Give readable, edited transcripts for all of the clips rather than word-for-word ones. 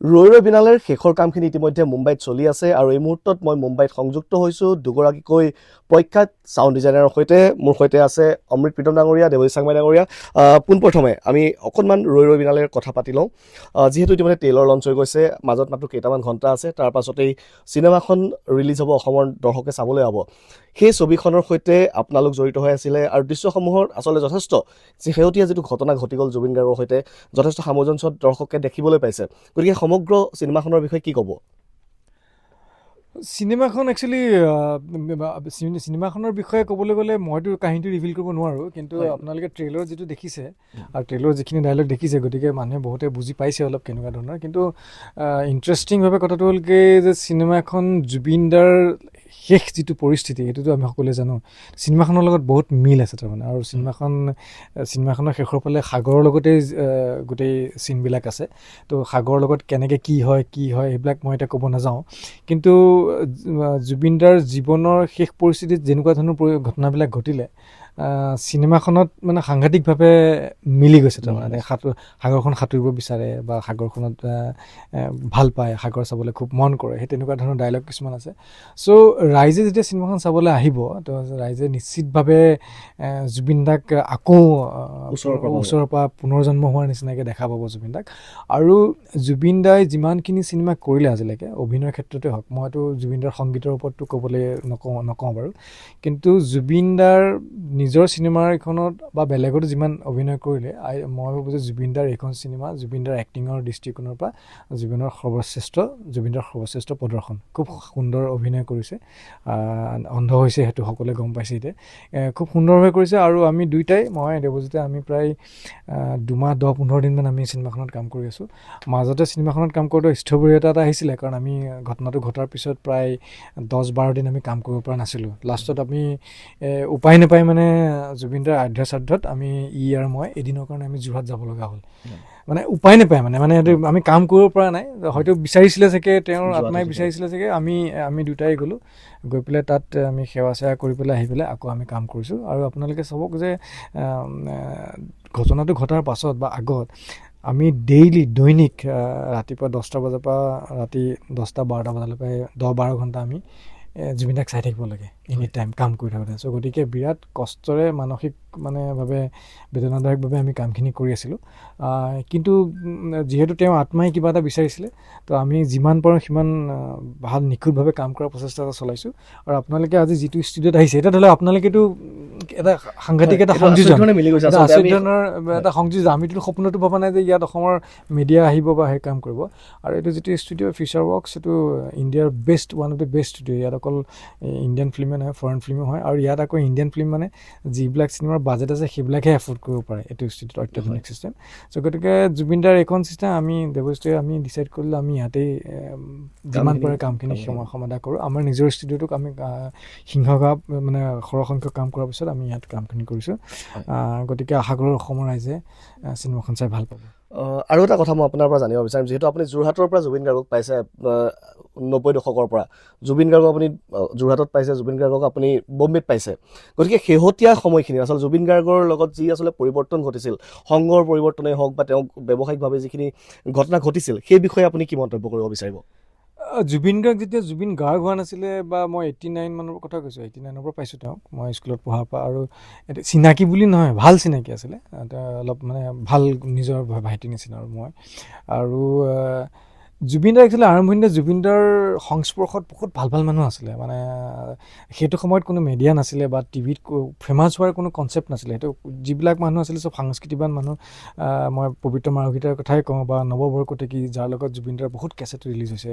ৰৈ ৰৈ বিনালেৰ শেষৰ কামখিনি ইতিমধ্যে মুম্বাইত চলি আছে আৰু এই মুহূৰ্তত মই মুম্বাইত সংযুক্ত হৈছোঁ দুগৰাকীকৈ প্ৰখ্যাত ছাউণ্ড ডিজাইনাৰৰ সৈতে। মোৰ সৈতে আছে অমৃত প্ৰীতম ডাঙৰীয়া, দেৱজিৎ চাংমাই ডাঙৰীয়া। পোনপ্ৰথমে আমি অকণমান ৰৈ ৰৈ বিনালেৰ কথা পাতি লওঁ। যিহেতু ইতিমধ্যে ট্ৰেইলাৰ লঞ্চ হৈ গৈছে, মাজত মাত্ৰ কেইটামান ঘণ্টা আছে, তাৰ পাছতেই চিনেমাখন ৰিলিজ হ'ব, অসমৰ দৰ্শকে চাবলৈ হ'ব। সেই ছবিখনৰ সৈতে আপোনালোক জড়িত হৈ আছিলে আৰু দৃশ্যসমূহৰ আচলতে যথেষ্ট শেহতীয়া যিটো ঘটনা ঘটি গ'ল জুবিন গাৰ্গৰ সৈতে যথেষ্ট সামঞ্জস্যত দৰ্শকে দেখিবলৈ পাইছে। গতিকে সমগ্ৰ চিনেমাখনৰ বিষয়ে কি ক'ব? চিনেমাখন একচুৱেলি চিনেমাখনৰ বিষয়ে ক'বলৈ গ'লে মইতো কাহিনীটো ৰিভিল কৰিব নোৱাৰোঁ, কিন্তু আপোনালোকে ট্ৰেইলাৰ যিটো দেখিছে আৰু ট্ৰেইলাৰ যিখিনি ডাইলগ দেখিছে, গতিকে মানুহে বহুতে বুজি পাইছে অলপ কেনেকুৱা ধৰণৰ। কিন্তু ইণ্টাৰেষ্টিংভাৱে কথাটো হ'ল কি যে চিনেমাখন জুবিন দাৰ শেষ যিটো পৰিস্থিতি সেইটোতো আমি সকলোৱে জানো, চিনেমাখনৰ লগত বহুত মিল আছে তাৰমানে। আৰু চিনেমাখনৰ শেষৰ ফালে সাগৰৰ লগতেই গোটেই চিনবিলাক আছে। তো সাগৰৰ লগত কেনেকৈ কি হয় সেইবিলাক মই এতিয়া ক'ব নাযাওঁ, কিন্তু জুবিন দাৰ জীৱনৰ শেষ পৰিস্থিতিত যেনেকুৱা ধৰণৰ ঘটনাবিলাক ঘটিলে চিনেমাখনত মানে সাংঘাতিকভাৱে মিলি গৈছে। তাৰমানে সাগৰখন সাঁতুৰিব বিচাৰে বা সাগৰখনত ভাল পায়, সাগৰ চাবলৈ খুব মন কৰে, সেই তেনেকুৱা ধৰণৰ ডাইলগ কিছুমান আছে। চ' ৰাইজে যেতিয়া চিনেমাখন চাবলৈ আহিব, তো ৰাইজে নিশ্চিতভাৱে জুবিন দাক আকৌ ওচৰৰ পৰা পুনৰ জন্ম হোৱাৰ নিচিনাকৈ দেখা পাব জুবিন দাক। আৰু জুবিন দাই যিমানখিনি চিনেমা কৰিলে আজিলৈকে, অভিনয়ৰ ক্ষেত্ৰতে হওক, মইতো জুবিন দাৰ সংগীতৰ ওপৰততো ক'বলৈ নকওঁ বাৰু, কিন্তু জুবিন দাৰ নিজৰ চিনেমাৰ এইখনত বা বেলেগতো যিমান অভিনয় কৰিলে, মই ভাবোঁ যে জুবিন দাৰ এইখন চিনেমা জুবিন দাৰ এক্টিঙৰ দৃষ্টিকোণৰ পৰা জুবিন দাৰ সৰ্বশ্ৰেষ্ঠ প্ৰদৰ্শন। খুব সুন্দৰ অভিনয় কৰিছে, অন্ধ হৈছে সেইটো সকলোৱে গম পাইছে এতিয়া। খুব সুন্দৰভাৱে কৰিছে। আৰু আমি দুইটাই, মই দেৱজিতে, আমি প্ৰায় 2 মাহ 10-15 দিনমান আমি চিনেমাখনত কাম কৰি আছোঁ। মাজতে চিনেমাখনত কাম কৰোঁতে স্থবিৰতা এটা আহিছিলে, কাৰণ আমি ঘটনাটো ঘটাৰ পিছত প্ৰায় 10-12 দিন আমি কাম কৰিব পৰা নাছিলোঁ। লাষ্টত আমি উপায় নাপায় মানে জুবিন দাৰ আধ্য শ্ৰাদ্ধত আমি আৰু মই এদিনৰ কাৰণে আমি যোৰহাট যাব লগা হ'ল। মানে উপায় নাপায় মানে এইটো আমি কাম কৰিব পৰা নাই, হয়তো বিচাৰিছিলে চাগে, তেওঁৰ আত্মাই বিচাৰিছিলে চাগে। আমি দুটাই গ'লোঁ, গৈ পেলাই তাত আমি সেৱা চেৱা কৰি পেলাই আহি পেলাই আকৌ আমি কাম কৰিছোঁ। আৰু আপোনালোকে চাবক যে ঘটনাটো ঘটাৰ পাছত বা আগত আমি দৈনিক ৰাতিপুৱা 10টা বজাৰ পৰা ৰাতি 10-12টা বজালৈকে 10-12 ঘণ্টা আমি জুবিন দাক চাই থাকিব লাগে এনি টাইম কাম কৰি থাকোঁতে। চ' গতিকে বিৰাট কষ্টৰে মানসিক ভাৱে বেদনাদায়কভাৱে আমি কামখিনি কৰি আছিলোঁ। কিন্তু যিহেতু তেওঁৰ আত্মাই কিবা এটা বিচাৰিছিলে, তো আমি যিমান পাৰোঁ সিমান ভাল নিখুঁতভাৱে কাম কৰাৰ প্ৰচেষ্টা এটা চলাইছোঁ। আৰু আপোনালোকে আজি যিটো ষ্টুডিঅ'ত আহিছে, এতিয়া ধৰি লওক আপোনালোকেতো এটা সাংঘাতিক এটা সংযোজন, এটা সংযোজন। আমিতো সপোনতো ভবা নাই যে ইয়াত অসমৰ মিডিয়া আহিব বা সেই কাম কৰিব। আৰু এইটো যিটো ষ্টুডিঅ' ফিউচাৰ ৱৰ্কছ, এইটো ইণ্ডিয়াৰ one of the best studio'. ইয়াত অকল ইণ্ডিয়ান ফিল্মে নহয়, ফৰেন ফিল্মো হয়। আৰু ইয়াত আকৌ ইণ্ডিয়ান ফিল্ম মানে যিবিলাক চিনেমাৰ বাজেট আছে সেইবিলাকহে এফৰ্ড কৰিব পাৰে এইটো ষ্টুডিঅ'ত, অত্যাধুনিক চিষ্টেম। চ' গতিকে জুবিন দাৰ এইখন চিষ্টেম আমি দেৱজিতে আমি ডিচাইড কৰিলোঁ আমি ইয়াতেই যিমান পাৰে কামখিনি সমাধা কৰোঁ। আমাৰ নিজৰ ষ্টুডিঅ'টোক আমি সিংহভাগ মানে সৰহসংখ্যক কাম কৰাৰ পিছত আমি ইয়াত কামখিনি কৰিছোঁ। গতিকে আশা কৰোঁ অসমৰ ৰাইজে চিনেমাখন চাই ভাল পাব। আৰু এটা কথা মই আপোনাৰ পৰা জানিব বিচাৰিম, যিহেতু আপুনি যোৰহাটৰ পৰা জুবিন গাৰ্গক পাইছে, 90 দশকৰ পৰা জুবিন গাৰ্গক আপুনি যোৰহাটত পাইছে, জুবিন গাৰ্গক আপুনি বম্বেত পাইছে। গতিকে শেহতীয়া সময়খিনি আচলতে জুবিন গাৰ্গৰ লগত যি আচলতে পৰিৱৰ্তন ঘটিছিল, সংঘৰ পৰিৱৰ্তনেই হওক বা তেওঁক ব্যৱসায়িকভাৱে যিখিনি ঘটনা ঘটিছিল, সেই বিষয়ে আপুনি কি মন্তব্য কৰিব বিচাৰিব? জুবিন গাৰ্গ যেতিয়া জুবিন গাৰ্গ হোৱা নাছিলে, বা মই 89 মানৰ কথা কৈছোঁ, 89ৰ পৰা পাইছোঁ তেওঁক মই স্কুলত পঢ়াৰ পৰা। আৰু চিনাকি বুলি নহয়, ভাল চিনাকি আছিলে, অলপ মানে ভাল নিজৰ ভাইটিৰ নিচিনা। আৰু মই আৰু জুবিন দাৰ একচুৱেলি আৰম্ভণিতে জুবিন দাৰ সংস্পৰ্শত বহুত ভাল মানুহ আছিলে। মানে সেইটো সময়ত কোনো মিডিয়া নাছিলে বা টিভিত ফেমাছ হোৱাৰ কোনো কনচেপ্ট নাছিলে। সেইটো যিবিলাক মানুহ আছিলে চব সাংস্কৃতিবান মানুহ। মই পবিত্ৰ মাৰ্ঘিটাৰ কথাই কওঁ বা নৱ বৰকটকী, যাৰ লগত জুবিন দাৰ বহুত কেছেট ৰিলিজ হৈছে।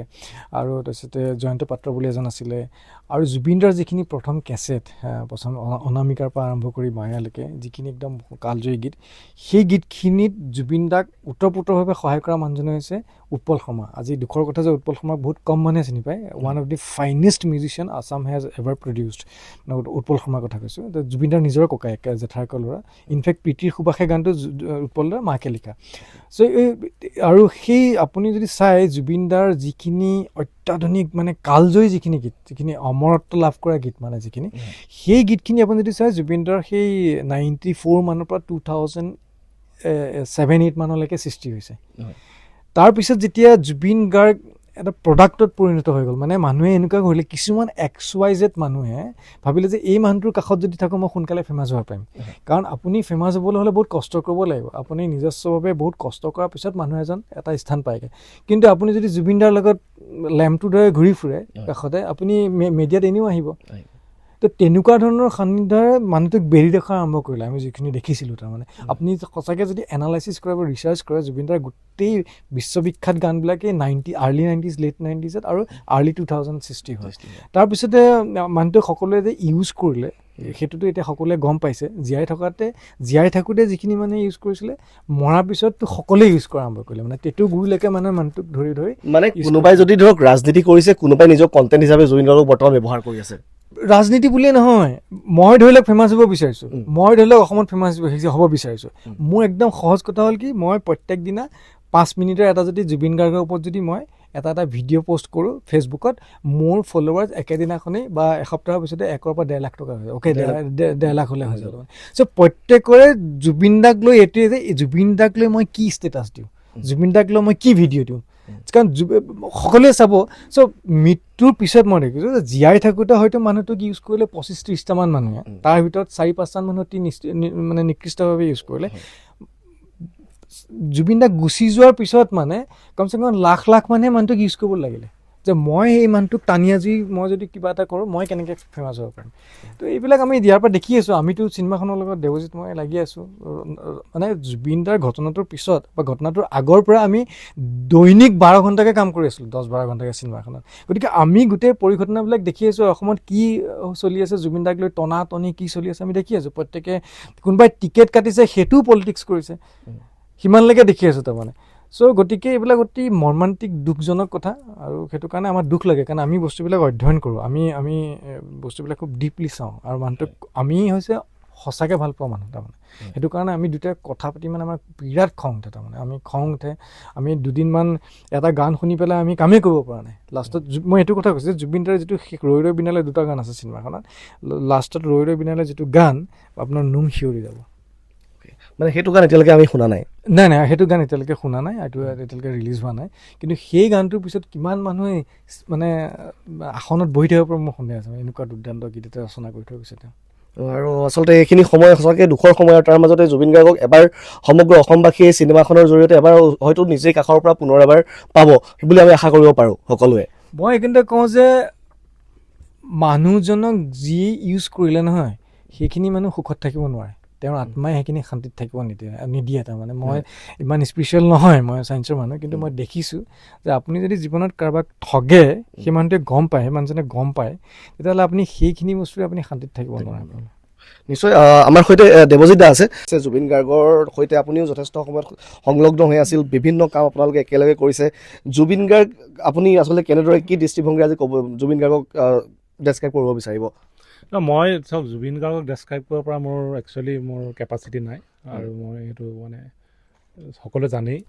আৰু তাৰপিছতে জয়ন্ত পাত্ৰ বুলি এজন আছিলে। আৰু জুবিন দাৰ যিখিনি প্ৰথম কেছেট, প্ৰথম অনামিকাৰ পৰা আৰম্ভ কৰি মায়ালৈকে যিখিনি একদম কালজয়ী গীত, সেই গীতখিনিত জুবিন দাক ওতঃপ্ৰোতভাৱে সহায় কৰা মানুহজনে হৈছে উৎপল শৰ্মা। আজি দুখৰ কথা যে উৎপল শৰ্মাক বহুত কম মানুহে চিনি পায়। One of the finest musician Assam has ever produced, Utpal শৰ্মাৰ কথা কৈছোঁ। জুবিন দাৰ নিজৰ ককায়েক, জেঠায়েকৰ ল'ৰা। ইনফেক্ট প্ৰীতিৰ সুবাসে গানটো উৎপল দাৰ মাকে লিখা। চ' আৰু সেই আপুনি যদি চাই জুবিন দাৰ যিখিনি অত্যাধুনিক মানে কালজয়ী যিখিনি গীত, যিখিনি অমৰত্ব লাভ কৰা গীত, মানে যিখিনি সেই গীতখিনি আপুনি যদি চাই জুবিন দাৰ সেই 94 মানৰ পৰা 2007-08 মানলৈকে সৃষ্টি হৈছে। তাৰপিছত যেতিয়া জুবিন গাৰ্গ এটা প্ৰডাক্টত পৰিণত হৈ গ'ল, মানে মানুহে এনেকুৱা কৰিলে, কিছুমান XYZ মানুহে ভাবিলে যে এই মানুহটোৰ কাষত যদি থাকোঁ মই সোনকালে ফেমাছ হ'ব পাৰিম। কাৰণ আপুনি ফেমাছ হ'বলৈ হ'লে বহুত কষ্ট কৰিব লাগিব, আপুনি নিজস্বভাৱে বহুত কষ্ট কৰাৰ পিছত মানুহ এজন এটা স্থান পায়গৈ। কিন্তু আপুনি যদি জুবিন দাৰ লগত লেম্পটোৰ দৰে ঘূৰি ফুৰে কাষতে, আপুনি মিডিয়াত এনেও আহিব। তো তেনেকুৱা ধৰণৰ সান্নিধ্যৰে মানুহটোক বেৰি দেখা আৰম্ভ কৰিলে, আমি যিখিনি দেখিছিলোঁ। তাৰমানে আপুনি সঁচাকৈ যদি এনালাইচিছ কৰে বা ৰিচাৰ্চ কৰে, জুবিন দাৰ গোটেই বিশ্ববিখ্যাত গানবিলাকেই আৰ্লি 90s, লেট 90sত আৰু আৰ্লি 2000 সৃষ্টি হয়। তাৰপিছতে মানুহটোক সকলোৱে যে ইউজ কৰিলে, সেইটোতো এতিয়া সকলোৱে গম পাইছে। জীয়াই থাকোঁতে যিখিনি মানুহে ইউজ কৰিছিলে, মৰাৰ পিছততো সকলোৱে ইউজ কৰা আৰম্ভ কৰিলে, মানে টেটু গুৰিলৈকে মানুহে মানুহটোক ধৰি মানে কোনোবাই যদি ধৰক ৰাজনীতি কৰিছে, কোনোবাই নিজৰ কণ্টেণ্ট হিচাপে জুবিন গাৰ্গক বৰ্তমান ব্যৱহাৰ কৰি আছে। ৰাজনীতি বুলিয়ে নহয়, মই ধৰি লওক ফেমাছ হ'ব বিচাৰিছোঁ, মই ধৰি লওক অসমত ফেমাছ হ'ব বিচাৰিছোঁ। মোৰ একদম সহজ কথা হ'ল কি, মই প্ৰত্যেক দিনা 5 মিনিটৰ এটা যদি জুবিন গাৰ্গৰ ওপৰত যদি মই এটা ভিডিঅ' পষ্ট কৰোঁ ফেচবুকত, মোৰ ফলোৱাৰ্ছ একেদিনাখনেই বা এসপ্তাহৰ পিছতে 1 পৰা 1.5 লাখ টকা হৈ যায়। অ'কে, 1.5 লাখ হ'লে হৈ যাব। চ' প্ৰত্যেকৰে জুবিন দাক লৈ এইটোৱে যে জুবিন দাক লৈ মই কি ষ্টেটাছ দিওঁ, জুবিন দাক লৈ মই কি ভিডিঅ' দিওঁ, কাৰণ সকলোৱে চাব। চ' মৃত্যুৰ পিছত মই দেখিছোঁ যে জীয়াই থাকোঁতে হয়তো মানুহটোক ইউজ কৰিলে 25-30টামান মানুহে, তাৰ ভিতৰত 4-5টামান মানুহ মানে নিকৃষ্টভাৱে ইউজ কৰিলে। জুবিন দা গুচি যোৱাৰ পিছত মানে কমচে কম লাখ মানুহে মানুহটোক ইউজ কৰিব লাগিলে, যে মই এই মানুহটোক টানি আজি মই যদি কিবা এটা কৰোঁ, মই কেনেকৈ ফেমাছ হ'ব পাৰিম। তো এইবিলাক আমি ইয়াৰ পৰা দেখি আছোঁ। আমিতো চিনেমাখনৰ লগত দেৱজিৎ মই লাগি আছোঁ। মানে জুবিন দাৰ ঘটনাটোৰ পিছত বা ঘটনাটোৰ আগৰ পৰা আমি দৈনিক 12 ঘণ্টাকৈ কাম কৰি আছিলোঁ, 10-12 ঘণ্টাকৈ চিনেমাখনত। গতিকে আমি গোটেই পৰিঘটনাবিলাক দেখি আছোঁ। অসমত কি চলি আছে, জুবিন দাক লৈ টনাটনি কি চলি আছে আমি দেখি আছোঁ। প্ৰত্যেকে কোনোবাই টিকেট কাটিছে, সেইটোও পলিটিক্স কৰিছে, সিমানলৈকে দেখি আছোঁ তাৰমানে। চ' গতিকে এইবিলাক অতি মৰ্মান্তিক দুখজনক কথা, আৰু সেইটো কাৰণে আমাৰ দুখ লাগে, কাৰণ আমি বস্তুবিলাক অধ্যয়ন কৰোঁ, আমি বস্তুবিলাক খুব ডিপলি চাওঁ, আৰু মানুহটোক আমি হৈছে সঁচাকৈ ভাল পোৱা মানুহ তাৰমানে। সেইটো কাৰণে আমি দুটাই কথা পাতি মানে আমাৰ বিৰাট খং উঠে তাৰমানে। আমি খং উঠে, আমি দুদিনমান এটা গান শুনি পেলাই আমি কামেই কৰিব পৰা নাই। লাষ্টত মই এইটো কথা কৈছোঁ যে জুবিন দাৰ যিটো ৰৈ ৰৈ বিনালে 2টা গান আছে চিনেমাখনত, লাষ্টত ৰৈ ৰৈ বিনালে যিটো গান আপোনাৰ নোম শিয়ৰি যাব। মানে সেইটো গান এতিয়ালৈকে আমি শুনা নাই। নাই, সেইটো গান এতিয়ালৈকে শুনা নাই, এইটো এতিয়ালৈকে ৰিলিজ হোৱা নাই। কিন্তু সেই গানটোৰ পিছত কিমান মানুহে মানে আসনত বহি থাকিব পৰা মোৰ সন্দেহ আছে। এনেকুৱা দুৰ্দান্ত গীত এটা ৰচনা কৰি থৈ গৈছে তেওঁ। আৰু আচলতে এইখিনি সময় সঁচাকৈ দুখৰ সময়, আৰু তাৰ মাজতে জুবিন গাৰ্গক এবাৰ সমগ্ৰ অসমবাসীয়ে চিনেমাখনৰ জৰিয়তে এবাৰ হয়তো নিজেই কাষৰ পৰা পুনৰ এবাৰ পাব বুলি আমি আশা কৰিব পাৰোঁ সকলোৱে। মই এইখিনিতে কওঁ যে মানুহজনক যি ইউজ কৰিলে নহয়, সেইখিনি মানুহ সুখত থাকিব নোৱাৰে, তেওঁৰ আত্মাই সেইখিনি শান্তিত থাকিব নিদিয়ে তাৰমানে। মই ইমান স্পিৰিচুৱেল নহয়, মই চায়েন্সৰ মানুহ, কিন্তু মই দেখিছোঁ যে আপুনি যদি জীৱনত কাৰোবাক ঠগে, সেই মানুহটোৱে গম পায়, সেই মানুহজনে গম পায়, তেতিয়াহ'লে আপুনি সেইখিনি বস্তুৰে আপুনি শান্তিত থাকিব নোৱাৰে। নিশ্চয়। আমাৰ সৈতে দেৱজিৎ দা আছে। জুবিন গাৰ্গৰ সৈতে আপুনিও যথেষ্ট সময়ত সংলগ্ন হৈ আছিল, বিভিন্ন কাম আপোনালোকে একেলগে কৰিছে। জুবিন গাৰ্গ আপুনি আচলতে কেনেদৰে, কি দৃষ্টিভংগী আজি ক'ব জুবিন গাৰ্গক ডেছক্ৰাইব কৰিব বিচাৰিব? মই চাওক, জুবিন গাৰ্গক ডেছক্ৰাইব কৰিব পৰা মোৰ একচুৱেলি কেপাচিটি নাই, আৰু মই সেইটো মানে সকলোৱে জানেই।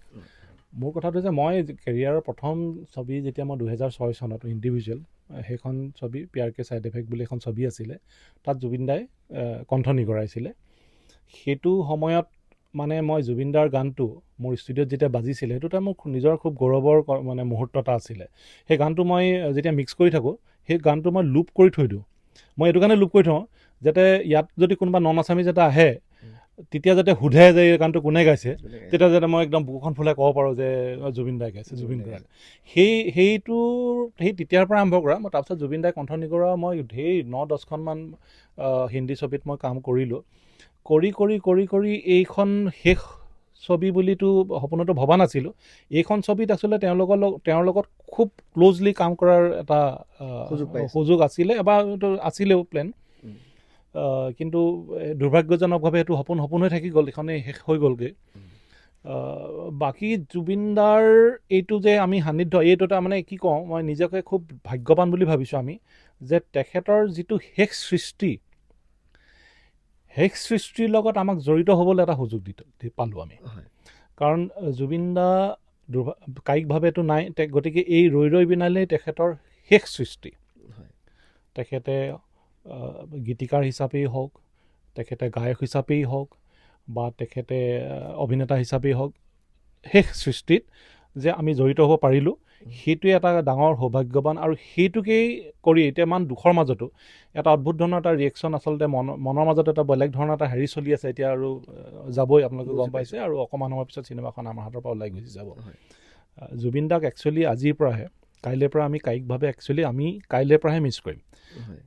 মোৰ কথাটো যে মই কেৰিয়াৰৰ প্ৰথম ছবি যেতিয়া মই 2006 চনত ইণ্ডিভিজুৱেল, সেইখন ছবি পিয়াৰ কে ছাইড এফেক্ট বুলি এখন ছবি আছিলে, তাত জুবিন দাই কণ্ঠ নিগৰাইছিলে। সেইটো সময়ত মানে মই জুবিন দাৰ গানটো মোৰ ষ্টুডিঅ'ত যেতিয়া বাজিছিলে, সেইটো এটা মোৰ নিজৰ খুব গৌৰৱৰ মানে মুহূৰ্ত এটা আছিলে। সেই গানটো মই যেতিয়া মিক্স কৰি থাকোঁ, সেই গানটো মই লুপ কৰি থৈ দিওঁ। মই এইটো কাৰণে লুপ কৰি থওঁ যাতে ইয়াত যদি কোনোবা নন আছামিজ এটা আহে, তেতিয়া যাতে সোধে যে এই গানটো কোনে গাইছে, তেতিয়া যাতে মই একদম বুকুখন ফুলাই ক'ব পাৰোঁ যে জুবিন দাই গাইছে, জুবিন গাৰ্গ। সেই তেতিয়াৰ পৰা আৰম্ভ কৰা। মই তাৰপিছত জুবিন দাই কণ্ঠ নিগৰোৱা মই ঢেৰ 9-10খনমান হিন্দী ছবিত মই কাম কৰিলোঁ। কৰি এইখন শেষ ছবি বুলিতো সপোনতো ভবা নাছিলোঁ। এইখন ছবিত আচলতে তেওঁৰ লগত খুব ক্ল'জলি কাম কৰাৰ এটা সুযোগ আছিলে, এবাৰ আছিলেও প্লেন। কিন্তু দুৰ্ভাগ্যজনকভাৱে এইটো সপোন হৈ থাকি গ'ল, এইখনেই শেষ হৈ গ'লগৈ। বাকী জুবিনদাৰ এইটো যে আমি সান্নিধ্য, এইটো এটা মানে কি কওঁ, মই নিজকে খুব ভাগ্যৱান বুলি ভাবিছোঁ আমি, যে তেখেতৰ যিটো শেষ সৃষ্টিৰ লগত আমাক জড়িত হ'বলৈ এটা সুযোগ পালোঁ আমি। কাৰণ জুবিনদা কায়িকভাৱেতো নাই, গতিকে এই ৰৈ ৰৈ বিনালেই তেখেতৰ শেষ সৃষ্টি। তেখেতে গীতিকাৰ হিচাপেই হওক, তেখেতে গায়ক হিচাপেই হওক, বা তেখেতে অভিনেতা হিচাপেই হওক, শেষ সৃষ্টিত যে আমি জড়িত হ'ব পাৰিলোঁ, সেইটোৱে এটা ডাঙৰ সৌভাগ্যৱান। আৰু সেইটোকেই কৰি এতিয়া ইমান দুখৰ মাজতো এটা অদ্ভুত ধৰণৰ এটা ৰিয়েকশ্যন আচলতে মনৰ মাজত এটা বেলেগ ধৰণৰ এটা হেৰি চলি আছে এতিয়া। আৰু যাবই, আপোনালোকে গম পাইছে, আৰু অকণমান সময়ৰ পিছত চিনেমাখন আমাৰ হাতৰ পৰা ওলাই গুচি যাব। জুবিন দাক একচুৱেলি আজিৰ পৰাহে, কাইলৈৰ পৰা আমি কায়িকভাৱে আমি কাইলৈৰ পৰাহে মিছ কৰিম।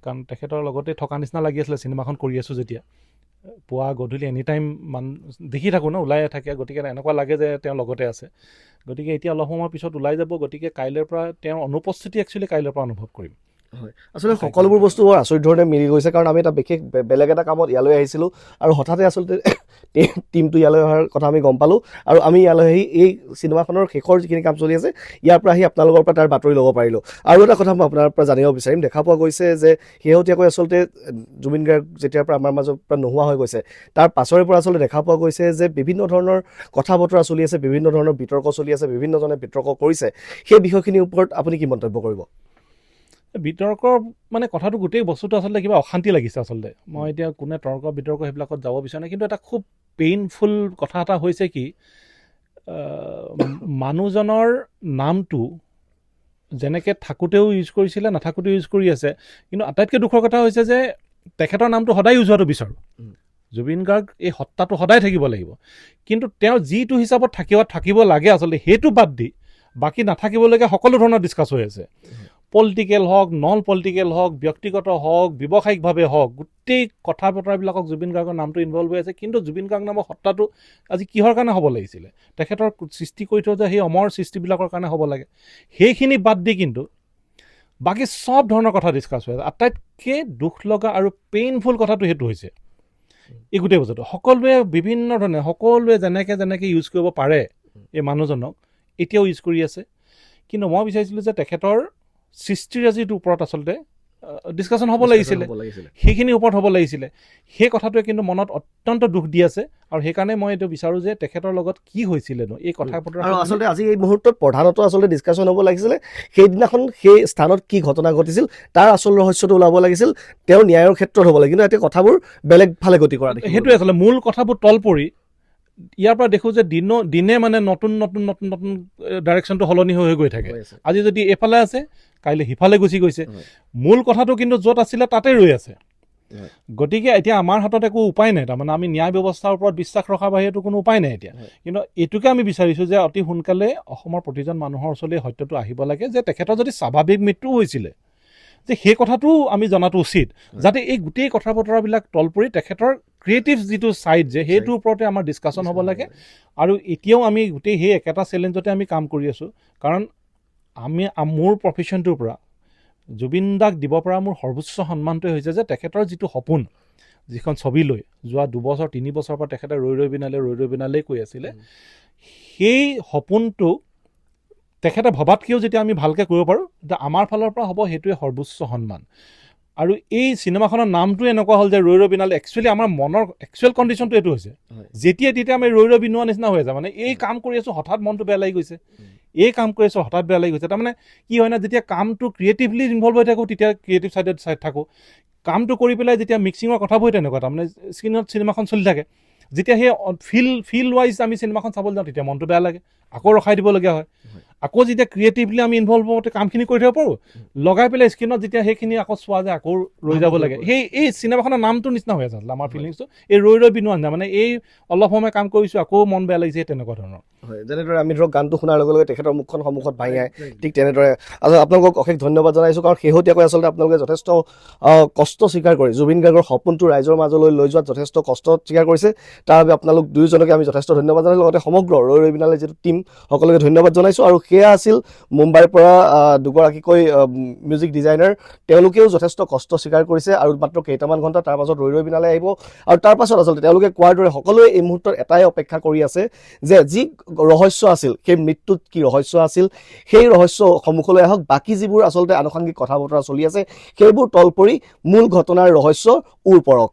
কাৰণ তেখেতৰ লগতে থকা নিচিনা লাগি আছিলে চিনেমাখন কৰি আছোঁ যেতিয়া। পুৱা গধূলি এনি টাইম দেখি থাকোঁ ন, ওলাই থাকে, গতিকে এনেকুৱা লাগে যে তেওঁ লগতে আছে। গতিকে এতিয়া অলপ সময়ৰ পিছত ওলাই যাব, গতিকে কাইলৈৰ পৰা তেওঁৰ অনুপস্থিতি একচুৱেলি কাইলৈৰ পৰা অনুভৱ কৰিম। হয়, আচলতে সকলোবোৰ বস্তু বৰ আচৰিত ধৰণে মিলি গৈছে, কাৰণ আমি এটা বিশেষ বেলেগ এটা কামত ইয়ালৈ আহিছিলোঁ আৰু হঠাতে আচলতে টিমটো ইয়ালৈ অহাৰ কথা আমি গম পালোঁ, আৰু আমি ইয়ালৈ আহি এই চিনেমাখনৰ শেষৰ যিখিনি কাম চলি আছে ইয়াৰ পৰা আহি আপোনালোকৰ পৰা তাৰ বাতৰি ল'ব পাৰিলোঁ। আৰু এটা কথা মই আপোনাৰ পৰা জানিব বিচাৰিম, দেখা পোৱা গৈছে যে শেহতীয়াকৈ আচলতে জুবিন গাৰ্গ যেতিয়াৰ পৰা আমাৰ মাজৰ পৰা নোহোৱা হৈ গৈছে, তাৰ পাছৰে পৰা আচলতে দেখা পোৱা গৈছে যে বিভিন্ন ধৰণৰ কথা বতৰা চলি আছে, বিভিন্ন ধৰণৰ বিতৰ্ক চলি আছে, বিভিন্নজনে বিতৰ্ক কৰিছে। সেই বিষয়খিনিৰ ওপৰত আপুনি কি মন্তব্য কৰিব? বিতৰ্কৰ মানে কথাটো গোটেই বস্তুটো আচলতে কিবা অশান্তি লাগিছে আচলতে। মই এতিয়া কোনে তৰ্ক বিতৰ্ক সেইবিলাকত যাব বিচৰা নাই, কিন্তু এটা খুব পেইনফুল কথা এটা হৈছে কি, মানুহজনৰ নামটো যেনেকৈ থাকোঁতেও ইউজ কৰিছিলে, নাথাকোঁতেও ইউজ কৰি আছে। কিন্তু আটাইতকৈ দুখৰ কথা হৈছে যে তেখেতৰ নামটো সদায় ইউজ হোৱাটো বিচাৰোঁ। জুবিন গাৰ্গ এই সত্তাটো সদায় থাকিব লাগিব, কিন্তু তেওঁ যিটো হিচাপত থাকিব লাগে আচলতে সেইটো বাদ দি বাকী নাথাকিবলগীয়া সকলো ধৰণৰ ডিছকাছ হৈ আছে। পলিটিকেল হওক, নন পলিটিকেল হওক, ব্যক্তিগত হওক, ব্যৱসায়িকভাৱে হওক, গোটেই কথা বতৰাবিলাকক জুবিন গাৰ্গৰ নামটো ইনভলভ হৈ আছে। কিন্তু জুবিন গাৰ্গ নামৰ সত্তাটো আজি কিহৰ কাৰণে হ'ব লাগিছিলে? তেখেতৰ সৃষ্টি কৰি থোৱা যে সেই অমৰ সৃষ্টিবিলাকৰ কাৰণে হ'ব লাগে। সেইখিনি বাদ দি কিন্তু বাকী চব ধৰণৰ কথা ডিছকাছ হৈ আছে। আটাইতকৈ দুখ লগা আৰু পেইনফুল কথাটো সেইটো হৈছে এই গোটেই বস্তুটো সকলোৱে বিভিন্ন ধৰণে, সকলোৱে যেনেকৈ ইউজ কৰিব পাৰে এই মানুহজনক এতিয়াও ইউজ কৰি আছে। কিন্তু মই বিচাৰিছিলোঁ যে তেখেতৰ সৃষ্টিৰাজিটোৰ ওপৰত আচলতে ডিছকাশ্যন হ'ব লাগিছিলে, সেইখিনিৰ ওপৰত হ'ব লাগিছিলে। সেই কথাটোৱে কিন্তু মনত অত্যন্ত দুখ দি আছে, আৰু সেইকাৰণে মই এইটো বিচাৰোঁ যে তেখেতৰ লগত কি হৈছিলেনো এই কথা বতৰা। আৰু আচলতে আজি এই মুহূৰ্তত প্ৰধানতঃ আচলতে ডিছকাশ্যন হ'ব লাগিছিলে সেইদিনাখন সেই স্থানত কি ঘটনা ঘটিছিল তাৰ আচল ৰহস্যটো ওলাব লাগিছিল, তেওঁ ন্যায়ৰ ক্ষেত্ৰত হ'ব লাগে। কিন্তু এতিয়া কথাবোৰ বেলেগ ফালে গতি কৰা দেখি সেইটোৱে আচলতে মূল কথাবোৰ তল পৰি ইয়াৰ পৰা দেখোঁ যে দিনে মানে নতুন ডাইৰেকশ্যনটো সলনি হৈ গৈ থাকে। আজি যদি এইফালে আছে, কাইলৈ সিফালে গুচি গৈছে। মূল কথাটো কিন্তু য'ত আছিলে তাতে ৰৈ আছে। গতিকে এতিয়া আমাৰ হাতত একো উপায় নাই, তাৰমানে আমি ন্যায় ব্যৱস্থাৰ ওপৰত বিশ্বাস ৰখাৰ বাহিৰেতো কোনো উপায় নাই এতিয়া। কিন্তু এইটোকে আমি বিচাৰিছোঁ যে অতি সোনকালে অসমৰ প্ৰতিজন মানুহৰ ওচৰলৈ সত্যটো আহিব লাগে যে তেখেতৰ যদি স্বাভাৱিক মৃত্যু হৈছিলে, যে সেই কথাটো আমি জনাটো উচিত, যাতে এই গোটেই কথা বতৰাবিলাক তল পৰি তেখেতৰ ক্ৰিয়েটিভ যিটো ছাইড যে সেইটোৰ ওপৰতে আমাৰ ডিছকাশ্যন হ'ব লাগে। আৰু এতিয়াও আমি গোটেই সেই একেটা চেলেঞ্জতে আমি কাম কৰি আছোঁ, কাৰণ মোৰ প্ৰফেশ্যনটোৰ পৰা জুবিন দাক দিব পৰা মোৰ সৰ্বোচ্চ সন্মানটোৱে হৈছে যে তেখেতৰ যিটো সপোন, যিখন ছবি লৈ যোৱা 2 বছৰ 3 বছৰৰ পৰা তেখেতে ৰৈ ৰৈ বিনালে কৈ আছিলে, সেই সপোনটো তেখেতে ভবাতকৈও যেতিয়া আমি ভালকৈ কৰিব পাৰোঁ তেতিয়া আমাৰ ফালৰ পৰা হ'ব সেইটোৱে সৰ্বোচ্চ সন্মান। আৰু এই চিনেমাখনৰ নামটো এনেকুৱা হ'ল যে ৰৈ ৰৈ বিনালে। একচুৱেলি আমাৰ মনৰ একচুৱেল কণ্ডিশ্যনটো এইটো হৈছে, যেতিয়া আমি ৰৈ ৰৈ বিনোৱা নিচিনা হৈ আছে। মানে এই কাম কৰি আছোঁ, হঠাৎ মনটো বেয়া লাগি গৈছে, এই কাম কৰি আছোঁ, হঠাৎ বেয়া লাগি গৈছে। তাৰমানে কি হয় না, যেতিয়া কামটো ক্ৰিয়েটিভলি ইনভলভ হৈ থাকোঁ তেতিয়া ক্ৰিয়েটিভ চাইড থাকোঁ, কামটো কৰি পেলাই যেতিয়া মিক্সিঙৰ কথাবোৰ তেনেকুৱা, তাৰমানে স্ক্ৰীণত চিনেমাখন চলি থাকে, যেতিয়া সেই ফিল ৱাইজ আমি চিনেমাখন চাবলৈ যাওঁ তেতিয়া মনটো বেয়া লাগে, আকৌ ৰখাই দিবলগীয়া হয়। আকৌ যেতিয়া ক্ৰিয়েটিভলি আমি ইনভলভ হওঁতে কামখিনি কৰি থাকিব পাৰোঁ, লগাই পেলাই স্ক্ৰীণত যেতিয়া সেইখিনি আকৌ চোৱা যায়, আকৌ ৰৈ যাব লাগে। এই চিনেমাখনৰ নামটো নিচিনা হৈ আছে আমাৰ ফিলিংছটো, এই ৰৈ ৰৈ বিনোৱা নিচিনা। মানে এই অলপ সময় কাম কৰিছোঁ, আকৌ মন বেয়া লাগিছে, তেনেকুৱা ধৰণৰ। হয়, যেনেদৰে আমি ধৰক গানটো শুনাৰ লগে লগে তেখেতৰ মুখখন সন্মুখত ভাঙি আহে, ঠিক তেনেদৰে আপোনালোকক অশেষ ধন্যবাদ জনাইছোঁ, কাৰণ শেহতীয়াকৈ আচলতে আপোনালোকে যথেষ্ট কষ্ট স্বীকাৰ কৰি জুবিন গাৰ্গৰ সপোনটো ৰাইজৰ মাজলৈ লৈ যোৱাত যথেষ্ট কষ্ট স্বীকাৰ কৰিছে। তাৰ বাবে আপোনালোক দুয়োজনকে আমি যথেষ্ট ধন্যবাদ জনাইছোঁ, লগতে সমগ্ৰ ৰৈ ৰৈ বিনালে যিটো টীম সকলোকে ধন্যবাদ জনাইছোঁ। আৰু সেয়া আছিল মুম্বাইৰ পৰা দুগৰাকীকৈ মিউজিক ডিজাইনাৰ, তেওঁলোকেও যথেষ্ট কষ্ট স্বীকাৰ কৰিছে আৰু মাত্ৰ কেইটামান ঘণ্টা তাৰ পাছত ৰৈ ৰৈ বিনালে আহিব। আৰু তাৰ পাছত আচলতে তেওঁলোকে কোৱাৰ দৰে সকলোৱে এই মুহূৰ্তত এটাই অপেক্ষা কৰি আছে যে যি ৰহস্য আছিল, সেই মৃত্যুত কি ৰহস্য আছিল, সেই ৰহস্য সন্মুখলৈ আহক। বাকী যিবোৰ আচলতে আনুষংগিক কথা বতৰা চলি আছে সেইবোৰ তল পৰি মূল ঘটনাৰ ৰহস্য উৰ পৰক।